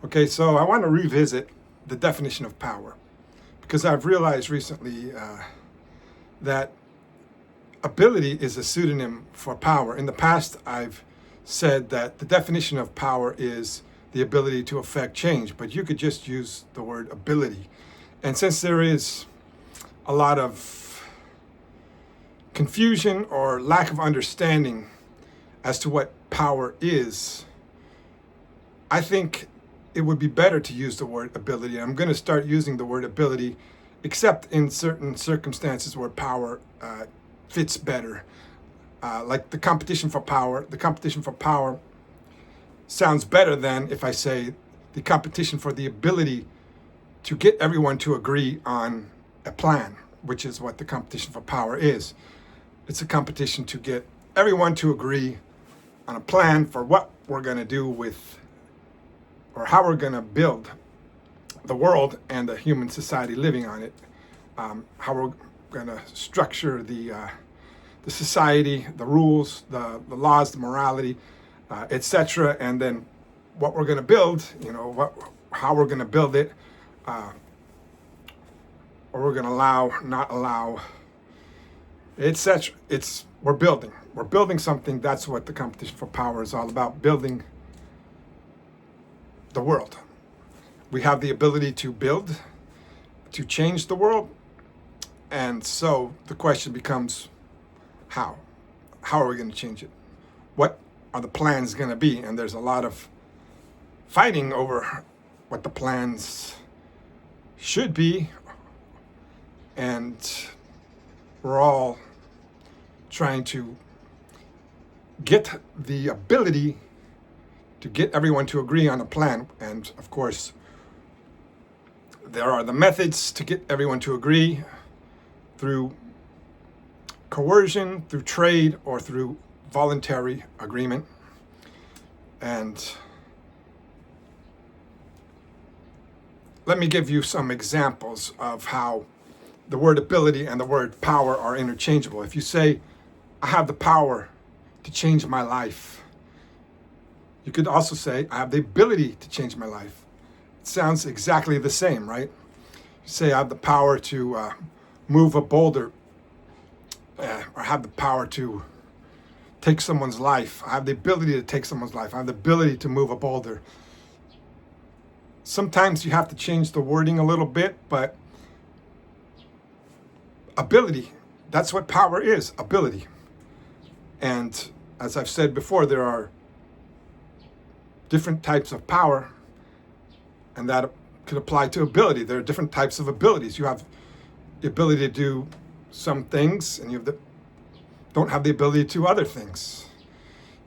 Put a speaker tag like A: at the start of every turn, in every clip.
A: Okay, so I want to revisit the definition of power because I've realized recently that ability is a pseudonym for power. In the past, I've said that the definition of power is the ability to affect change, but you could just use the word ability. And since there is a lot of confusion or lack of understanding as to what power is, I think it would be better to use the word ability. I'm going to start using the word ability, except in certain circumstances where power fits better. Like the competition for power. The competition for power sounds better than if I say the competition for the ability to get everyone to agree on a plan, which is what the competition for power is. It's a competition to get everyone to agree on a plan for what we're going to do with, or how we're going to build the world and the human society living on it, how we're going to structure the society, the rules, the laws, the morality, etc., and then what we're going to build, how we're going to build it, or we're going to allow, not allow, etc. We're building something. That's what the competition for power is all about, building the world. We have the ability to build, to change the world. And so the question becomes, how? How are we going to change it? What are the plans going to be? And there's a lot of fighting over what the plans should be. And we're all trying to get the ability to get everyone to agree on a plan. And of course, there are the methods to get everyone to agree through coercion, through trade, or through voluntary agreement. And let me give you some examples of how the word ability and the word power are interchangeable. If you say, I have the power to change my life, you could also say, I have the ability to change my life. It sounds exactly the same, right? You say, I have the power to move a boulder, or have the power to take someone's life. I have the ability to take someone's life. I have the ability to move a boulder. Sometimes you have to change the wording a little bit, but ability, that's what power is, ability. And as I've said before, there are different types of power, and that could apply to ability. There are different types of abilities. You have the ability to do some things, and you don't have the ability to other things.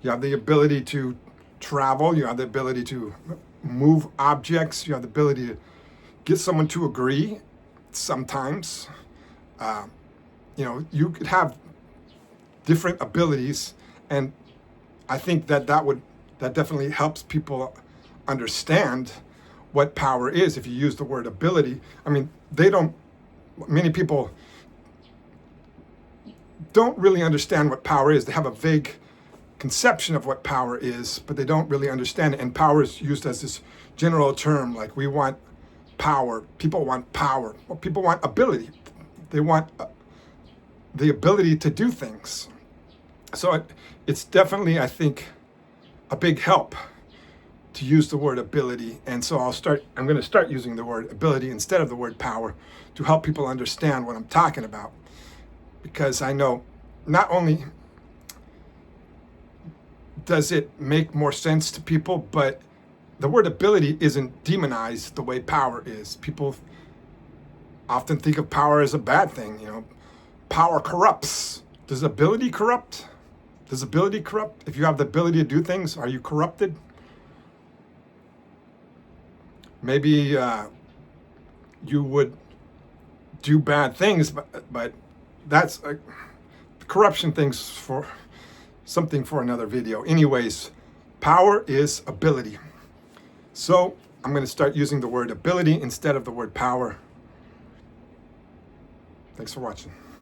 A: You have the ability to travel. You have the ability to move objects. You have the ability to get someone to agree sometimes. You could have different abilities, and I think that definitely helps people understand what power is. If you use the word ability, many people don't really understand what power is. They have a vague conception of what power is, but they don't really understand it. And power is used as this general term, like we want power. People want power. Well, people want ability. They want the ability to do things. So it's definitely, I think, a big help to use the word ability. And so I'm going to start using the word ability instead of the word power to help people understand what I'm talking about. Because I know not only does it make more sense to people, but the word ability isn't demonized the way power is. People often think of power as a bad thing. Power corrupts. Does ability corrupt? Does ability corrupt? If you have the ability to do things, are you corrupted? Maybe you would do bad things, but that's corruption things for something for another video. Anyways, power is ability. So I'm going to start using the word ability instead of the word power. Thanks for watching.